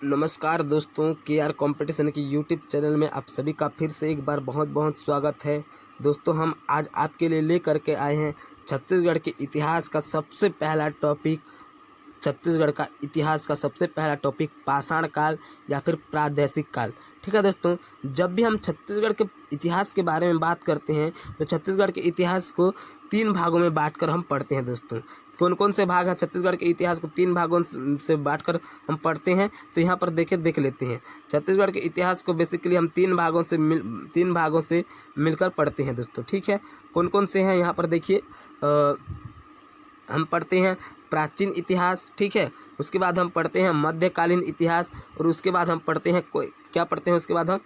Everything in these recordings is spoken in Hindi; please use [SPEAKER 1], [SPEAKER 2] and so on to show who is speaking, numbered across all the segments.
[SPEAKER 1] नमस्कार दोस्तों, KR कंपटीशन की यूट्यूब चैनल में आप सभी का फिर से एक बार बहुत बहुत स्वागत है। दोस्तों, हम आज आपके लिए लेकर के आए हैं छत्तीसगढ़ के इतिहास का सबसे पहला टॉपिक। छत्तीसगढ़ का इतिहास का सबसे पहला टॉपिक पाषाण काल या फिर प्रादेशिक काल। ठीक है दोस्तों, जब भी हम छत्तीसगढ़ के इतिहास के बारे में बात करते हैं तो छत्तीसगढ़ के इतिहास को 3 भागों में बांटकर हम पढ़ते हैं। दोस्तों, कौन कौन से भाग हैं छत्तीसगढ़ के इतिहास को 3 भागों से बांटकर हम पढ़ते हैं, तो यहाँ पर देख लेते हैं। छत्तीसगढ़ के इतिहास को बेसिकली हम 3 भागों से मिलकर पढ़ते हैं दोस्तों। ठीक है, कौन कौन से हैं यहाँ पर देखिए। हम पढ़ते हैं प्राचीन इतिहास, ठीक है। उसके बाद हम पढ़ते हैं मध्यकालीन इतिहास और उसके बाद हम पढ़ते हैं उसके बाद हम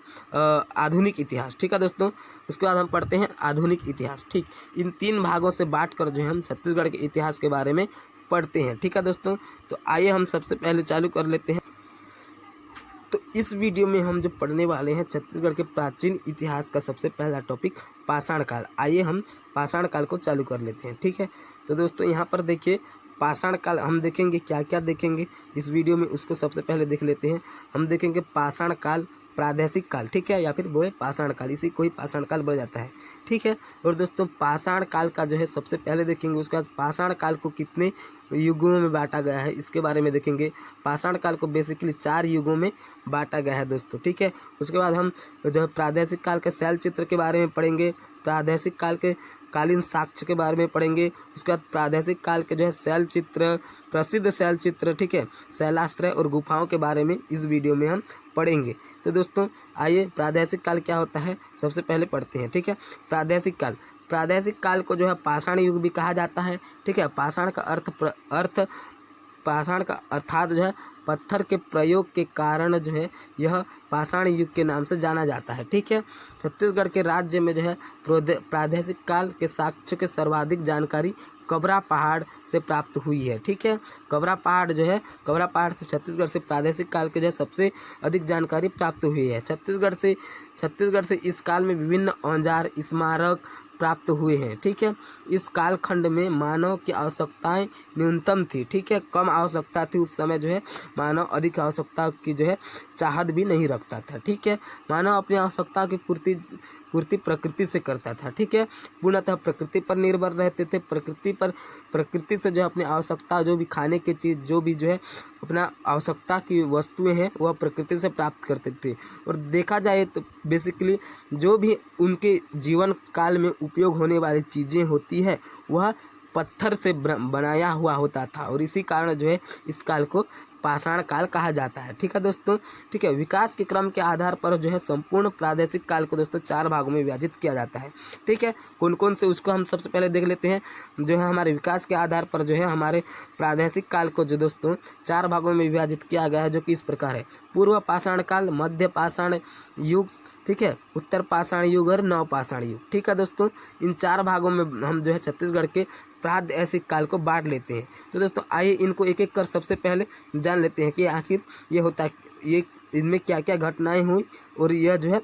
[SPEAKER 1] आधुनिक इतिहास। ठीक है दोस्तों, उसके बाद हम पढ़ते हैं आधुनिक इतिहास। ठीक, इन 3 भागों से बांटकर जो है हम छत्तीसगढ़ के इतिहास के बारे में पढ़ते हैं। ठीक है दोस्तों, तो आइए हम सबसे पहले चालू कर लेते हैं। तो इस वीडियो में हम जो पढ़ने वाले हैं छत्तीसगढ़ के प्राचीन इतिहास का सबसे पहला टॉपिक पाषाण काल। आइए हम पाषाण काल को चालू कर लेते हैं। ठीक है, तो दोस्तों यहाँ पर देखिए, पाषाण काल हम देखेंगे क्या क्या देखेंगे इस वीडियो में, उसको सबसे पहले देख लेते हैं। हम देखेंगे पाषाण काल, प्रादेशिक काल, ठीक है, या फिर वो है पाषाण काल, इसी को ही पाषाण काल बोला जाता है। ठीक है, और दोस्तों पाषाण काल का जो है सबसे पहले देखेंगे। उसके बाद पाषाण काल को कितने युगों में बांटा गया है इसके बारे में देखेंगे। पाषाण काल को बेसिकली 4 युगों में बांटा गया है दोस्तों। ठीक है, उसके बाद हम जो है प्रादेशिक काल के शैल चित्र के बारे में पढ़ेंगे। प्रादेशिक काल के कालीन साक्ष्य के बारे में पढ़ेंगे। उसके बाद प्रादेशिक काल के जो है शैल चित्र, प्रसिद्ध शैल चित्र, ठीक है, शैलाश्रय और गुफाओं के बारे में इस वीडियो में हम पढ़ेंगे। तो दोस्तों आइए, प्रादेशिक काल क्या होता है सबसे पहले पढ़ते हैं। ठीक है, प्रादेशिक प्रादेशिक काल को जो है पाषाण युग भी कहा जाता है। ठीक है, पाषाण का पाषाण का अर्थात जो है पत्थर के प्रयोग के कारण जो है यह पाषाण युग के नाम से जाना जाता है। ठीक है, छत्तीसगढ़ के राज्य में जो है प्रादेशिक काल के साक्ष्य के सर्वाधिक जानकारी कबरा पहाड़ से प्राप्त हुई है। ठीक है, कबरा पहाड़ से छत्तीसगढ़ से प्रादेशिक काल के जो है सबसे अधिक जानकारी प्राप्त हुई है। छत्तीसगढ़ से इस काल में विभिन्न औजार, स्मारक प्राप्त हुए हैं। ठीक है, इस कालखंड में मानव की आवश्यकताएं न्यूनतम थी। ठीक है, कम आवश्यकता थी उस समय, जो है मानव अधिक आवश्यकता की जो है चाहत भी नहीं रखता था। ठीक है, मानव अपनी आवश्यकता की पूर्ति प्रकृति से करता था। ठीक है, पूर्णतः प्रकृति पर निर्भर रहते थे। प्रकृति से जो है अपनी आवश्यकता, जो भी खाने की चीज़, जो भी जो है अपना आवश्यकता की वस्तुएं हैं वह प्रकृति से प्राप्त करते थे। और देखा जाए तो बेसिकली जो भी उनके जीवन काल में उपयोग होने वाली चीज़ें होती है वह पत्थर से बनाया हुआ होता था, और इसी कारण जो है इस काल को पाषाण काल कहा जाता है। ठीक है दोस्तों, ठीक है, विकास के क्रम के आधार पर जो है संपूर्ण प्रादेशिक काल को दोस्तों 4 भागों में विभाजित किया जाता है। ठीक है, कौन कौन से उसको हम सबसे पहले देख लेते हैं। जो है हमारे विकास के आधार पर जो है हमारे प्रादेशिक काल को जो दोस्तों 4 भागों में विभाजित किया गया है, जो कि इस प्रकार है। पूर्व पाषाण काल, मध्य पाषाण युग, ठीक है, उत्तर पाषाण युग और नव पाषाण युग। ठीक है दोस्तों, इन 4 भागों में हम जो है छत्तीसगढ़ के प्रादेशिक काल को बांट लेते हैं। तो दोस्तों आइए इनको एक एक कर सबसे पहले जान लेते हैं कि आखिर ये होता है, ये इनमें क्या क्या घटनाएं हुई और यह जो है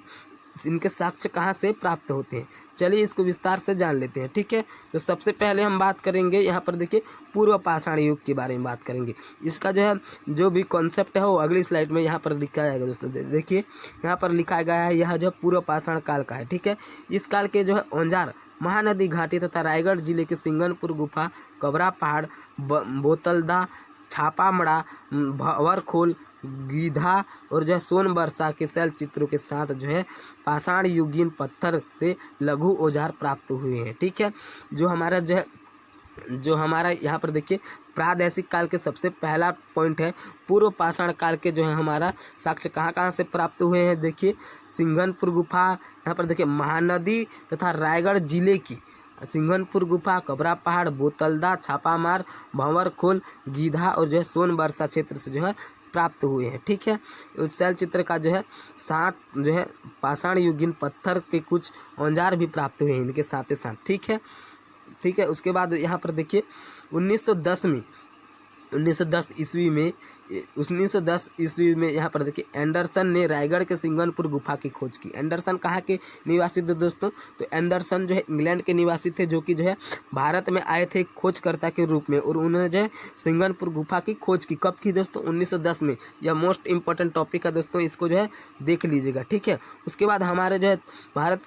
[SPEAKER 1] इनके साक्ष्य कहाँ से प्राप्त होते हैं। चलिए इसको विस्तार से जान लेते हैं। ठीक है, तो सबसे पहले हम बात करेंगे, यहाँ पर देखिए पूर्व पाषाण युग के बारे में बात करेंगे। इसका जो है जो भी कॉन्सेप्ट है वो अगली स्लाइड में यहाँ पर लिखा जाएगा दोस्तों। देखिए यहाँ पर लिखा गया है, यह जो है पूर्व पाषाण काल का है। ठीक है, इस काल के जो है औजार महानदी घाटी तथा रायगढ़ जिले के सिंगनपुर गुफा, कबरा पहाड़, बोतलदा, छापामड़ा, भंवरखोल, गीधा और जो है सोनबरसा के शैल चित्रों के साथ जो है पाषाण युगीन पत्थर से लघु औजार प्राप्त हुए हैं। ठीक है, जो हमारा यहाँ पर देखिए प्रादेशिक काल के सबसे पहला पॉइंट है, पूर्व पाषाण काल के जो है हमारा साक्ष्य कहाँ से प्राप्त हुए हैं। देखिए सिंगनपुर गुफा, यहाँ पर देखिए महानदी तथा रायगढ़ जिले की सिंगनपुर गुफा, कबरा पहाड़, बोतलदा, छापामार, भंवरखोल, गीधा और जो है सोनबरसा क्षेत्र से जो है प्राप्त हुए हैं। ठीक है, उस शैल चित्र का जो है साथ जो है पाषाण युगीन पत्थर के कुछ औजार भी प्राप्त हुए हैं इनके साथ ही साथ। ठीक है, उसके बाद यहाँ पर देखिए 1910 1910 ईस्वी में 1910 ईस्वी में यहाँ पर देखिए एंडरसन ने रायगढ़ के सिंगनपुर गुफा की खोज की। एंडरसन कहाँ के निवासी थे दोस्तों? तो एंडरसन जो है इंग्लैंड के निवासी थे, जो कि जो है भारत में आए थे खोजकर्ता के रूप में, और उन्होंने जो है सिंगनपुर गुफा की खोज की। कब की दोस्तों? 1910 में। यह मोस्ट इंपॉर्टेंट टॉपिक है दोस्तों, इसको जो है देख लीजिएगा, ठीक है। उसके बाद हमारे जो है भारत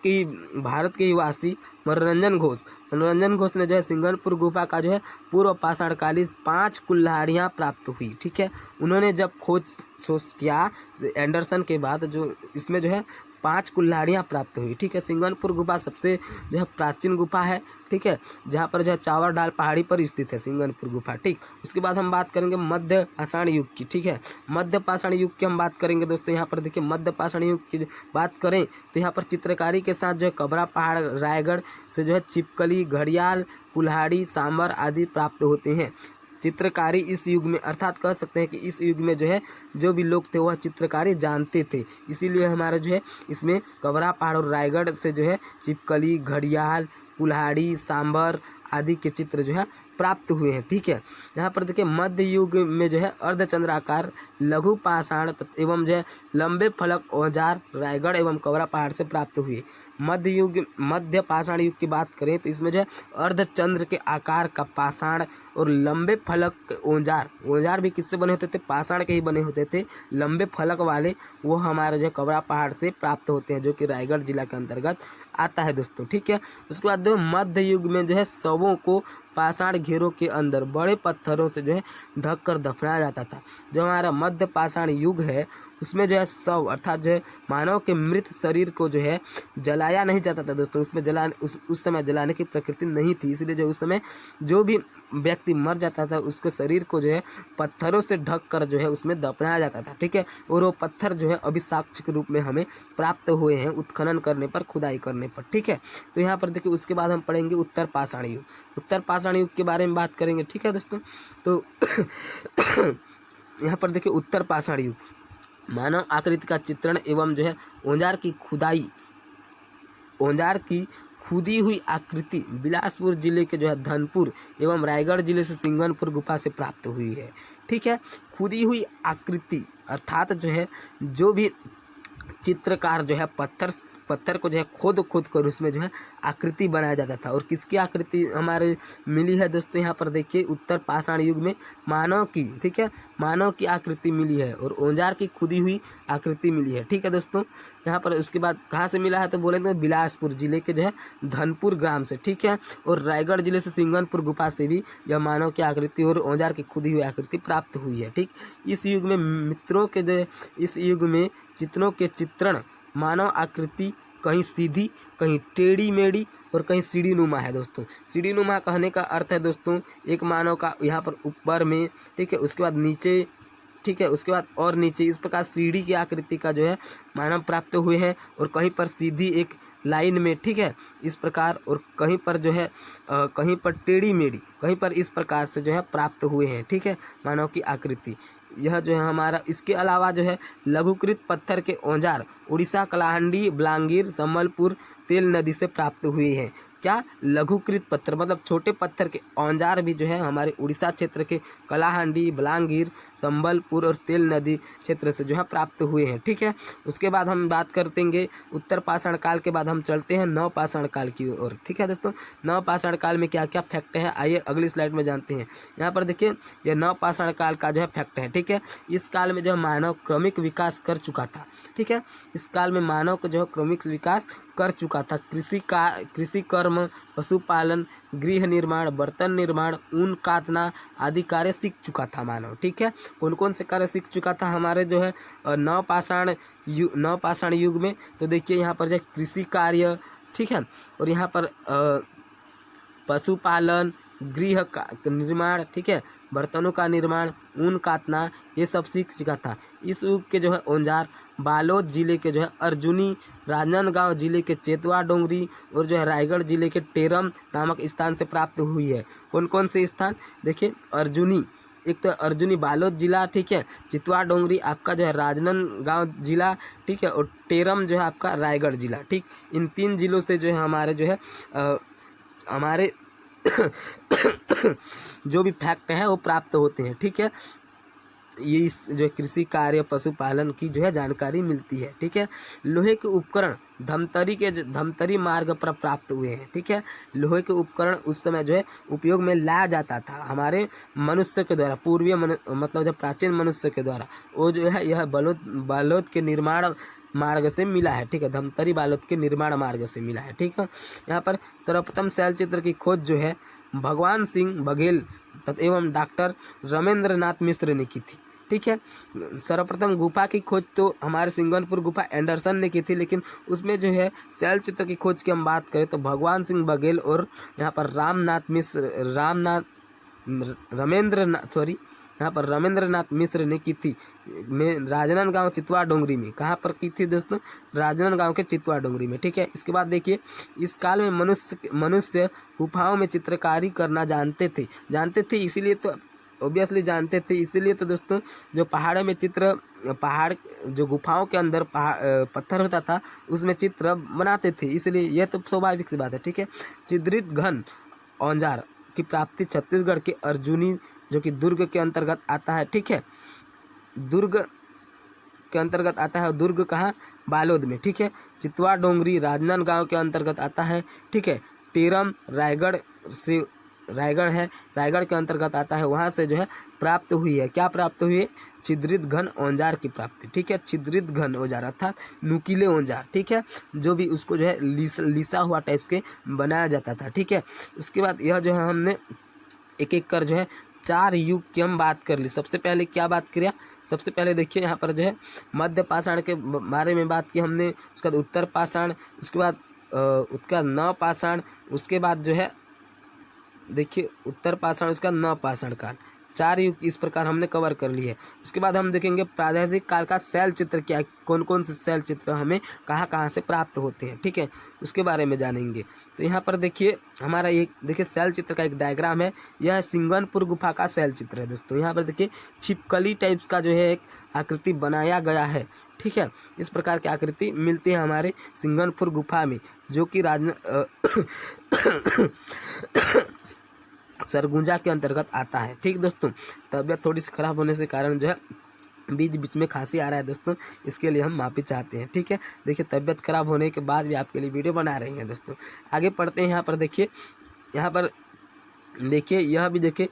[SPEAKER 1] के निवासी मनोरंजन घोष ने जो है सिंगनपुर गुफा का जो है पूर्व पाषाणकालीन 5 कुल्हाड़ियाँ प्राप्त हुई, ठीक है। उन्होंने जब खोज किया एंडरसन के बाद, जो इसमें जो है 5 कुल्हाड़ियाँ प्राप्त हुई, ठीक है। सिंगनपुर गुफा सबसे जो है प्राचीन गुफा है, ठीक है, जहाँ पर जो है चावल डाल पहाड़ी पर स्थित है सिंगनपुर गुफा, ठीक। उसके बाद हम बात करेंगे मध्य पाषाण युग की, ठीक है। मध्य पाषाण युग की हम बात करेंगे दोस्तों। यहाँ पर देखिए मध्य पाषाण युग की बात करें तो यहाँ पर चित्रकारी के साथ जो है कबरा पहाड़, रायगढ़ से जो है छिपकली, घड़ियाल, कुल्हाड़ी, सांबर आदि प्राप्त होते हैं। चित्रकारी इस युग में, अर्थात कह सकते हैं कि इस युग में जो है जो भी लोग थे वह चित्रकारी जानते थे, इसीलिए हमारा जो है इसमें कबरा पहाड़ और रायगढ़ से जो है छिपकली, घड़ियाल, कुल्हाड़ी, सांबर आदि के चित्र जो है प्राप्त हुए हैं, ठीक है। यहाँ पर देखिए मध्य युग में जो है अर्धचंद्राकार लघु पाषाण एवं जो है लंबे फलक औजार रायगढ़ एवं कबरा पहाड़ से प्राप्त हुए। मध्य पाषाण युग की बात करें तो इसमें जो है अर्धचंद्र के आकार का पाषाण और लंबे फलक औजार भी किससे बने होते थे? पाषाण के ही बने होते थे। लंबे फलक वाले वो हमारे जो है कबरा पहाड़ से प्राप्त होते हैं, जो कि रायगढ़ जिला के अंतर्गत आता है दोस्तों, ठीक है। उसके बाद मध्य युग में जो है शवों को पाषाण घेरों के अंदर बड़े पत्थरों से जो है ढक कर दफनाया जाता था। जो हमारा मध्य पाषाण युग है उसमें जो है शव अर्थात जो है मानव के मृत शरीर को जो है जलाया नहीं जाता था दोस्तों। उसमें उस समय जलाने की प्रकृति नहीं थी, इसलिए जो उस समय जो भी व्यक्ति मर जाता था उसके शरीर को जो है पत्थरों से ढक कर जो है उसमें दफनाया जाता था, ठीक है। और वो पत्थर जो है अभी साक्ष्य के रूप में हमें प्राप्त हुए हैं उत्खनन करने पर, खुदाई करने पर, ठीक है। तो यहाँ पर देखिए उसके बाद हम पढ़ेंगे उत्तर पाषाण युग। उत्तर पाषाण युग के बारे में बात करेंगे, ठीक है दोस्तों। तो यहाँ पर देखिए उत्तर पाषाण युग मानव आकृति का चित्रण एवं जो है औजार की खुदी हुई आकृति बिलासपुर जिले के जो है धनपुर एवं रायगढ़ जिले से सिंगनपुर गुफा से प्राप्त हुई है, ठीक है। खुदी हुई आकृति अर्थात जो है जो भी चित्रकार जो है पत्थर को जो है खोद कर उसमें जो है आकृति बनाया जाता था। और किसकी आकृति हमारे मिली है दोस्तों? यहाँ पर देखिए उत्तर पाषाण युग में मानव की, ठीक है, मानव की आकृति मिली है और औजार की खुदी हुई आकृति मिली है, ठीक है दोस्तों। यहाँ पर उसके बाद कहाँ से मिला है तो बोलेंगे बिलासपुर जिले के जो है धनपुर ग्राम से, ठीक है। और रायगढ़ जिले से सिंगनपुर गुफा से भी यह मानव की आकृति और औजार की खुदी हुई आकृति प्राप्त हुई है, ठीक। इस युग में मित्रों के जो इस युग में चित्रों के चित्रण मानव आकृति कहीं सीधी, कहीं टेढ़ी मेढ़ी और कहीं सीढ़ी नुमा है दोस्तों। सीढ़ी नुमा कहने का अर्थ है दोस्तों एक मानव का यहाँ पर ऊपर में, ठीक है, उसके बाद नीचे, ठीक है, उसके बाद और नीचे, इस प्रकार सीढ़ी की आकृति का जो है मानव प्राप्त हुए हैं। और कहीं पर सीधी एक लाइन में, ठीक है, इस प्रकार, और कहीं पर जो है कहीं पर टेढ़ी मेढ़ी, कहीं पर इस प्रकार से जो है प्राप्त हुए हैं, ठीक है, मानव की आकृति। यह जो है हमारा, इसके अलावा जो है लघुकृत पत्थर के औजार उड़ीसा, कलाहंडी, बलांगीर, संबलपुर, तेल नदी से प्राप्त हुए हैं। क्या? लघुकृत पत्थर मतलब छोटे पत्थर के औजार भी जो है हमारे उड़ीसा क्षेत्र के कलाहंडी, बलांगीर, संबलपुर और तेल नदी क्षेत्र से जो है प्राप्त हुए हैं, ठीक है। उसके बाद हम बात करतेंगे उत्तर पाषाण काल के बाद हम चलते हैं नव पाषाण काल की ओर, ठीक है दोस्तों। नव पाषाण काल में क्या क्या फैक्ट है आइए अगली स्लाइड में जानते हैं। यहाँ पर देखिए यह नव पाषाण काल का जो है फैक्ट है, ठीक है। इस काल में जो है मानव क्रमिक विकास कर चुका था, ठीक है। इस काल में मानव को जो है क्रमिक विकास कर चुका था। कृषि कर्म, पशुपालन, गृह निर्माण, बर्तन निर्माण, ऊन काटना आदि कार्य सीख चुका था मानव, ठीक है। कौन कौन से कार्य सीख चुका था हमारे जो है नव पाषाण युग में? तो देखिए यहाँ पर जो है कृषि कार्य, ठीक है, और यहाँ पर पशुपालन, गृह का निर्माण, ठीक है, बर्तनों का निर्माण, ऊन काटना, ये सब सीख चुका था। इस युग के जो है औजार बालोद जिले के जो है अर्जुनी, राजनांदगांव जिले के चेतवा डोंगरी और जो है रायगढ़ जिले के टेरम नामक स्थान से प्राप्त हुई है। कौन कौन से स्थान? देखिए अर्जुनी, एक तो अर्जुनी बालोद जिला, ठीक है, चितवा डोंगरी आपका जो है राजनांदगांव जिला, ठीक है, और टेरम जो है आपका रायगढ़ जिला, ठीक। इन 3 जिलों से जो है हमारे जो है हमारे जो भी फैक्ट है वो प्राप्त होते हैं। ठीक है, ये इस जो कृषि कार्य पशुपालन की जो है जानकारी मिलती है। ठीक है, लोहे के उपकरण धमतरी मार्ग पर प्राप्त हुए हैं। ठीक है, लोहे के उपकरण उस समय जो है उपयोग में लाया जाता था हमारे मनुष्य के द्वारा, पूर्वीय मतलब जब प्राचीन मनुष्य के द्वारा, वो जो है यह बालोद के निर्माण मार्ग से मिला है। ठीक है, धमतरी बालोद के निर्माण मार्ग से मिला है। ठीक है, यहाँ पर सर्वप्रथम शैलचित्र की खोज जो है भगवान सिंह बघेल एवं डॉक्टर रमेंद्र नाथ मिश्र ने की थी। ठीक है, सर्वप्रथम गुफा की खोज तो हमारे सिंगनपुर गुफा एंडरसन ने की थी, लेकिन उसमें जो है शैल चित्र की खोज की हम बात करें तो भगवान सिंह बघेल और यहाँ पर रमेंद्रनाथ मिश्र ने की थी में राजनांदगांव चितवा डोंगरी में। कहाँ पर की थी दोस्तों? राजनांदगांव के चितवा डोंगरी में। ठीक है, इसके बाद देखिए इस काल में मनुष्य गुफाओं में चित्रकारी करना जानते थे, इसीलिए तो ऑब्वियसली जानते थे, इसीलिए तो दोस्तों जो पहाड़ जो गुफाओं के अंदर पत्थर होता था उसमें चित्र बनाते थे, इसलिए यह तो स्वाभाविक सी बात है। ठीक है, छिद्रित घन औजार की प्राप्ति छत्तीसगढ़ के अर्जुनी जो कि दुर्ग के अंतर्गत आता है। ठीक है, दुर्ग के अंतर्गत आता है, दुर्ग कहाँ? बालोद में। ठीक है, चितवा डोंगरी राजनांदगांव के अंतर्गत आता है। ठीक है, टेरम रायगढ़ है, रायगढ़ के अंतर्गत आता है, वहाँ से जो है प्राप्त हुई है। क्या प्राप्त हुई है? छिद्रित घन औजार की प्राप्ति। ठीक है, छिद्रित घन औजार अर्थात नुकीले औजार। ठीक है, जो भी उसको जो है लिसा हुआ टाइप्स के बनाया जाता था। ठीक है, उसके बाद यह जो है हमने एक एक कर जो है 4 युग की हम बात कर ली। सबसे पहले क्या बात किया? सबसे पहले देखिए यहाँ पर जो है मध्य पाषाण के बारे में बात की हमने, उसके बाद उत्तर पाषाण, उसके बाद नव पाषाण, उसके बाद जो है देखिए उत्तर पाषाण, उसका नव पाषाण काल, 4 युग इस प्रकार हमने कवर कर लिए। उसके बाद हम देखेंगे प्रागैतिक काल का शैल चित्र क्या, कौन कौन से शैल चित्र हमें कहाँ कहाँ से प्राप्त होते हैं। ठीक है, उसके बारे में जानेंगे। तो यहाँ पर देखिए हमारा एक देखिए शैल चित्र का एक डायग्राम है, यह सिंगनपुर गुफा का शैल चित्र है दोस्तों। यहाँ पर देखिए छिपकली टाइप्स का जो है एक आकृति बनाया गया है। ठीक है, इस प्रकार की आकृति मिलती है हमारे सिंगनपुर गुफा में, जो कि सरगुजा के अंतर्गत आता है। ठीक दोस्तों, तबीयत थोड़ी सी खराब होने से कारण जो है बीच बीच में खांसी आ रहा है दोस्तों, इसके लिए हम माफ़ी चाहते हैं। ठीक है, देखिए तबीयत खराब होने के बाद भी आपके लिए वीडियो बना रहे हैं दोस्तों। आगे पढ़ते हैं। यहाँ पर देखिए यह भी देखिए,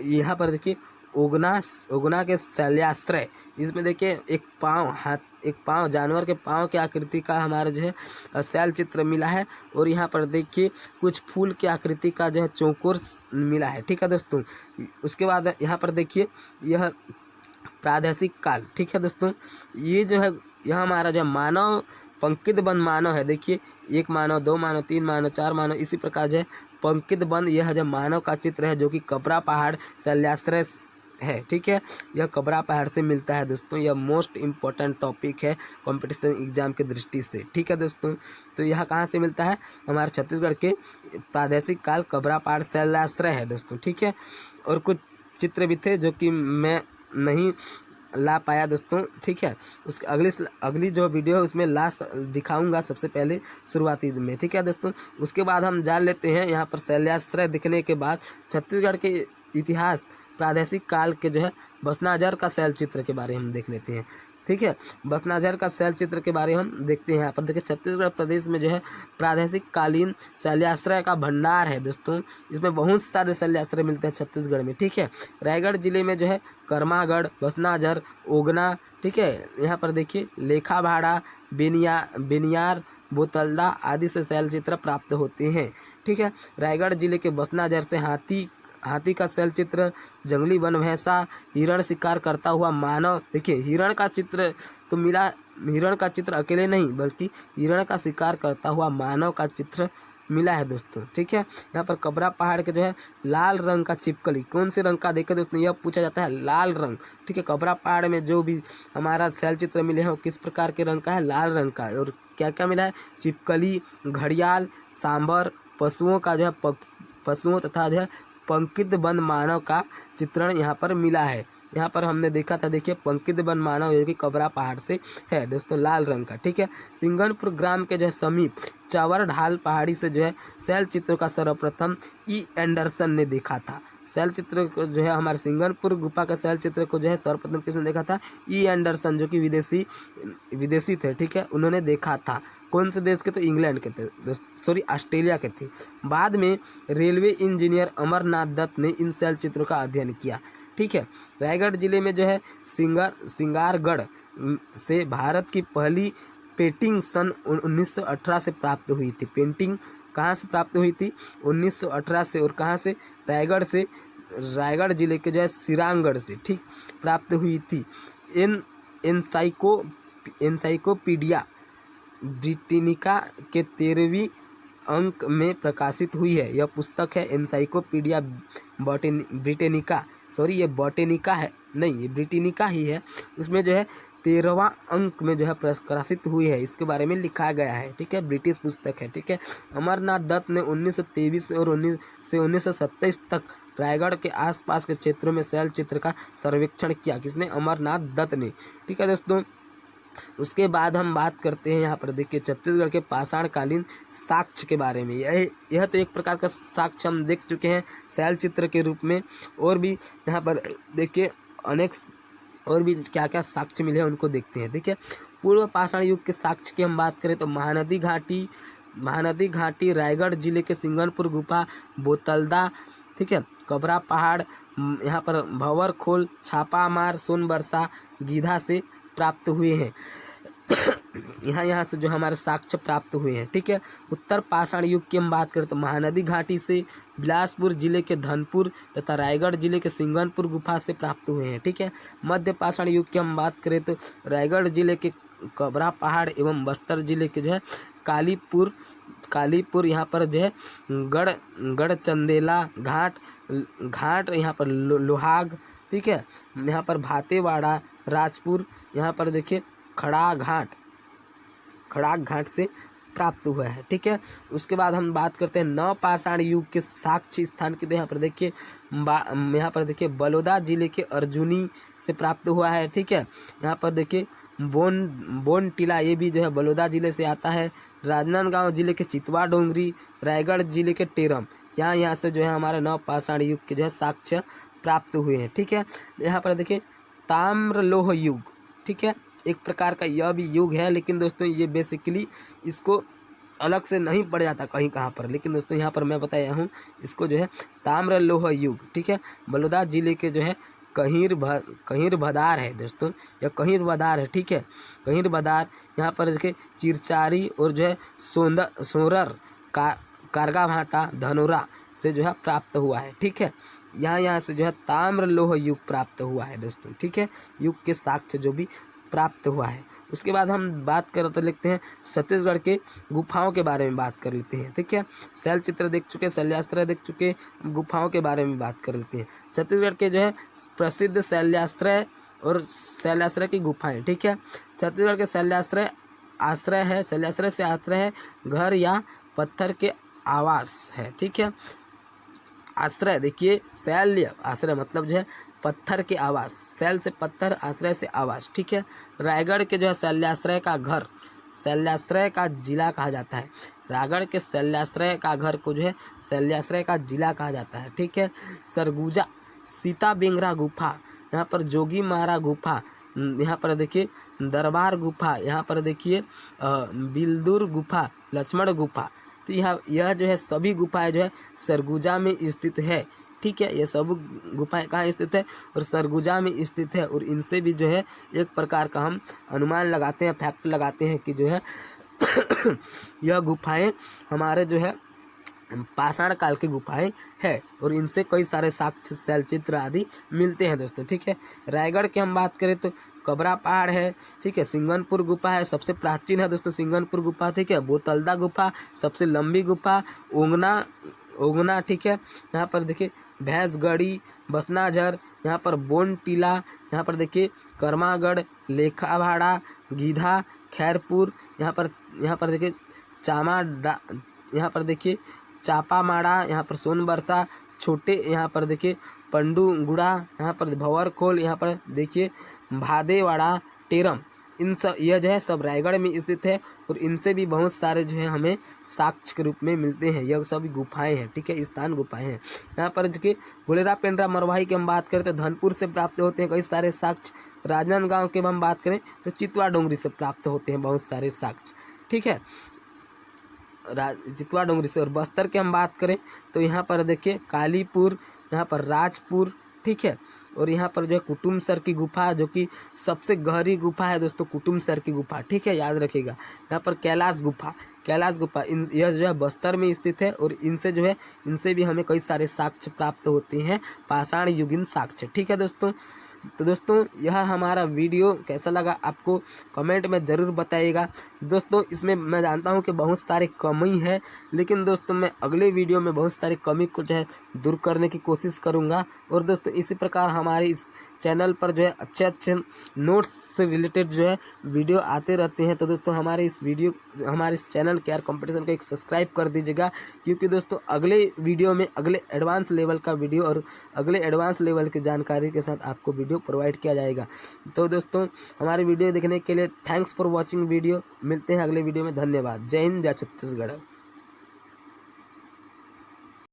[SPEAKER 1] यहाँ पर देखिए उगना के शैल्याश्रय, इसमें देखिए एक पाँव जानवर के पाँव की आकृति का हमारा जो है शैल चित्र मिला है, और यहाँ पर देखिए कुछ फूल की आकृति का जो है चौकोर मिला है। ठीक है दोस्तों, उसके बाद यहाँ पर देखिए यह प्रादेशिक काल। ठीक है दोस्तों, ये जो है यह हमारा जो मानव पंक्तित बंद मानव है। देखिए 1 मानव, 2 मानव, 3 मानव, 4 मानव, इसी प्रकार जो है पंक्तित बंद यह जो मानव का चित्र है, जो कि कबरा पहाड़ शैल्याश्रय है। ठीक है, यह कबरा पहाड़ से मिलता है दोस्तों। यह मोस्ट इम्पोर्टेंट टॉपिक है कंपटीशन एग्जाम के दृष्टि से। ठीक है दोस्तों, तो यह कहाँ से मिलता है? हमारे छत्तीसगढ़ के प्रादेशिक काल कबरा पहाड़ शैल्याश्रय है दोस्तों। ठीक है, और कुछ चित्र भी थे जो कि मैं नहीं ला पाया दोस्तों। ठीक है, उसके अगली जो वीडियो है उसमें लास्ट दिखाऊंगा सबसे पहले शुरुआती में। ठीक है दोस्तों, उसके बाद हम जान लेते हैं यहाँ पर शैल्याश्रय दिखने के बाद छत्तीसगढ़ के इतिहास प्रादेशिक काल के जो है बसनाझर का शैल चित्र के बारे में हम देख लेते हैं। ठीक है, बसनाझर का शैल चित्र के बारे में हम देखते हैं। यहाँ पर देखिए छत्तीसगढ़ प्रदेश में जो है प्रादेशिक कालीन शैल्याश्रय का भंडार है दोस्तों। इसमें बहुत सारे शैल्याश्रय मिलते हैं छत्तीसगढ़ में। ठीक है, रायगढ़ जिले में जो है कर्मागढ़, बसनाझर, ओगना, ठीक है, यहाँ पर देखिए लेखाभाड़ा, बेनियार, बोतलदा आदि से शैल चित्र प्राप्त होते हैं। ठीक है, रायगढ़ जिले के बसनाझर से हाथी का शैल चित्र, जंगली वन भैंसा, हिरण शिकार करता हुआ मानव। देखिए हिरण का चित्र तो मिला, हिरण का चित्र अकेले नहीं बल्कि हिरण का शिकार करता हुआ मानव का चित्र मिला है दोस्तों। ठीक है, यहाँ पर कबरा पहाड़ के जो है लाल रंग का छिपकली, कौन से रंग का देखे दोस्तों? यह पूछा जाता है, लाल रंग। ठीक है, कबरा पहाड़ में जो भी हमारा शैल चित्र मिले हैं वो किस प्रकार के रंग का है? लाल रंग का। और क्या क्या मिला है? छिपकली, घड़ियाल, सांबर, पशुओं का जो है पशुओं तथा जो है पंक्तित बंद मानव का चित्रण यहाँ पर मिला है। यहाँ पर हमने देखा था, देखिए पंकित वन मानव जो कि कबरा पहाड़ से है दोस्तों, लाल रंग का, ठीक है। सिंगनपुर ग्राम के जो है समीप चवर ढाल पहाड़ी से जो है शैल चित्र का सर्वप्रथम ई एंडरसन ने देखा था। शैल चित्र को जो है हमारे सिंगनपुर गुफा का शैल चित्र को जो है सर्वप्रथम किसने देखा था? ई एंडरसन, जो कि विदेशी थे, ठीक है, उन्होंने देखा था। कौन से देश के? तो इंग्लैंड के थे, सॉरी ऑस्ट्रेलिया के थे। बाद में रेलवे इंजीनियर अमरनाथ दत्त ने इन शैल चित्रों का अध्ययन किया, ठीक है। रायगढ़ जिले में जो है सिंगारगढ़ से भारत की पहली पेंटिंग सन 1918 से प्राप्त हुई थी। पेंटिंग कहाँ से प्राप्त हुई थी? 1918 से, और कहाँ से? रायगढ़ से, रायगढ़ जिले के जो है सिरांगढ़ से, ठीक, प्राप्त हुई थी। एनसाइक्लोपीडिया ब्रिटानिका के 13वीं अंक में प्रकाशित हुई है। यह पुस्तक है एनसाइक्लोपीडिया ब्रिटानिका, सॉरी ये बॉटेनिका है, नहीं ये ब्रिटानिका ही है। उसमें जो है 13वां अंक में जो है प्रकाशित हुई है, इसके बारे में लिखा गया है, ठीक है। ब्रिटिश पुस्तक है, ठीक है। अमरनाथ दत्त ने 1923 और 1927 तक रायगढ़ के आसपास के क्षेत्रों में शैल चित्र का सर्वेक्षण किया। किसने? अमरनाथ दत्त ने, ठीक है दोस्तों। उसके बाद हम बात करते हैं यहाँ पर देखिए छत्तीसगढ़ के पाषाणकालीन साक्ष्य के बारे में। यह तो एक प्रकार का साक्ष्य हम देख चुके हैं शैल चित्र के रूप में, और भी यहाँ पर देखिए अनेक और भी क्या क्या साक्ष्य मिले हैं उनको देखते हैं, ठीक है। पूर्व पाषाण युग के साक्ष्य की हम बात करें तो महानदी घाटी रायगढ़ जिले के सिंगनपुर गुफा, बोतलदा, ठीक है, कबरा पहाड़, यहाँ पर भंवर खोल, छापामार, सोनबरसा, गीधा से प्राप्त हुए हैं। यहाँ से जो हमारे साक्ष्य प्राप्त हुए हैं, ठीक है। उत्तर पाषाण युग की हम बात करें तो महानदी घाटी से, बिलासपुर जिले के धनपुर तथा रायगढ़ जिले के सिंगनपुर गुफा से प्राप्त हुए हैं, ठीक है। मध्य पाषाण युग की हम बात करें तो रायगढ़ जिले के कबरा पहाड़ एवं बस्तर जिले के जो है कालीपुर यहाँ पर जो है गढ़चंदेला घाट यहाँ पर लोहाग, ठीक है। यहाँ पर भातेवाड़ा राजपुर, यहाँ पर देखिए खड़ाक घाट से प्राप्त हुआ है, ठीक है। उसके बाद हम बात करते हैं नवपाषाण युग के साक्ष्य स्थान की। तो यहाँ पर देखिए बलौदा जिले के अर्जुनी से प्राप्त हुआ है, ठीक है। यहाँ पर देखिए बोन टीला, ये भी जो है बलौदा जिले से आता है। राजनांदगांव जिले के चितवा डोंगरी, रायगढ़ जिले के टेरम, यहाँ से जो है हमारे नवपाषाण युग के जो है साक्ष्य प्राप्त हुए हैं, ठीक है। यहाँ पर देखिए ताम्रलोह युग, ठीक है, एक प्रकार का यह भी युग है, लेकिन दोस्तों ये बेसिकली इसको अलग से नहीं पड़ जाता कहीं कहाँ पर, लेकिन दोस्तों यहाँ पर मैं बताया हूँ इसको जो है ताम्रलोह युग, ठीक है। बलौदा जिले के जो है कहीर भदार है दोस्तों, या कहीर बदार है, ठीक है, कहीर बदार। यहाँ पर देखिए चिरचारी और जो है सोरर कारगा भाटा धनोरा से जो है प्राप्त हुआ है, ठीक है। यहाँ से जो है ताम्रलोह युग प्राप्त हुआ है दोस्तों, ठीक है, युग के साक्ष्य जो भी प्राप्त हुआ है। उसके बाद हम बात करते लिखते हैं छत्तीसगढ़ के गुफाओं के बारे में बात कर लेते हैं, ठीक है। शैल चित्र देख चुके, शैल्याश्रय देख चुके, गुफाओं के बारे में बात कर लेते हैं। छत्तीसगढ़ के जो है प्रसिद्ध शैल्याश्रय और शैल्याश्रय की गुफाएं, ठीक है। छत्तीसगढ़ के शैल्याश्रय से आश्रय है घर या पत्थर के आवास है, ठीक है। आश्रय देखिए शैल्य आश्रय मतलब जो है पत्थर के आवास, शैल से पत्थर, आश्रय से आवास, ठीक है। रायगढ़ के जो है शैल्याश्रय का घर, शैल्याश्रय का जिला कहा जाता है। रायगढ़ के शैल्याश्रय का घर को जो है शैल्याश्रय का जिला कहा जाता है, ठीक है। सरगुजा सीता बेंगरा गुफा, यहाँ पर जोगी मारा गुफा, यहाँ पर देखिए दरबार गुफा, यहाँ पर देखिए बिलदुर गुफा, लक्ष्मण गुफा। तो यह जो है सभी गुफाएं जो है सरगुजा में स्थित है, ठीक है। ये सब गुफाएं कहाँ स्थित है? और सरगुजा में स्थित है। और इनसे भी जो है एक प्रकार का हम अनुमान लगाते हैं, फैक्ट लगाते हैं कि जो है यह गुफाएं हमारे जो है पाषाण काल की गुफाएं है, और इनसे कई सारे साक्ष्य शैलचित्र आदि मिलते हैं दोस्तों, ठीक है। रायगढ़ की हम बात करें तो कबरा पहाड़ है, ठीक है। सिंगनपुर गुफा है, सबसे प्राचीन है दोस्तों सिंगनपुर गुफा, ठीक है। बोतलदा गुफा सबसे लंबी गुफा, ओंगना, ठीक है। यहाँ पर देखिए भैंसगढ़ी, बसनाझर, यहाँ पर बोन टीला, यहाँ पर देखिए कर्मागढ़, लेखाभाड़ा, गीधा, खैरपुर, यहाँ पर देखिए यहाँ पर देखिए चापामाड़ा, यहाँ पर सोनबरसा, छोटे यहाँ पर देखिए पंडुगुड़ा, यहाँ पर भंवरखोल, यहाँ पर देखिए भादेवाड़ा, टेरम, इन सब यह जो है सब रायगढ़ में स्थित है और इनसे भी बहुत सारे जो है हमें साक्ष्य के रूप में मिलते हैं। यह सभी गुफाएं हैं, ठीक है, स्थान गुफाएं हैं। यहाँ पर जो कि गुलेरा पेंड्रा मरवाही की हम बात करें तो धनपुर से प्राप्त होते हैं कई सारे साक्ष्य। राजनांदगांव के हम बात करें तो चितवा डोंगरी से प्राप्त होते हैं बहुत सारे साक्ष्य, ठीक है, चितवा डोंगरी से। और बस्तर की हम बात करें तो यहाँ पर देखिए कालीपुर, यहाँ पर राजपुर, ठीक है, और यहाँ पर जो है कुटुमसर की गुफा, जो कि सबसे गहरी गुफा है दोस्तों, कुटुमसर की गुफा, ठीक है, याद रखिएगा। यहाँ पर कैलाश गुफा इन यह जो है बस्तर में स्थित है और इनसे जो है इनसे भी हमें कई सारे साक्ष्य प्राप्त होते हैं, पाषाण युगीन साक्ष्य, ठीक है दोस्तों। तो दोस्तों यह हमारा वीडियो कैसा लगा आपको कमेंट में ज़रूर बताइएगा दोस्तों। इसमें मैं जानता हूं कि बहुत सारे कमी है, लेकिन दोस्तों मैं अगले वीडियो में बहुत सारी कमी को जो है दूर करने की कोशिश करूंगा। और दोस्तों इसी प्रकार हमारे इस चैनल पर जो है अच्छे अच्छे नोट्स से रिलेटेड जो है वीडियो आते रहते हैं। तो दोस्तों हमारे इस चैनल केआर कंपटीशन को एक सब्सक्राइब कर दीजिएगा, क्योंकि दोस्तों अगले वीडियो में अगले एडवांस लेवल का वीडियो और अगले एडवांस लेवल की जानकारी के साथ आपको वीडियो प्रोवाइड किया जाएगा। तो दोस्तों हमारे वीडियो देखने के लिए थैंक्स फॉर वॉचिंग वीडियो। मिलते हैं अगले वीडियो में, धन्यवाद। जय हिंद, जय छत्तीसगढ़।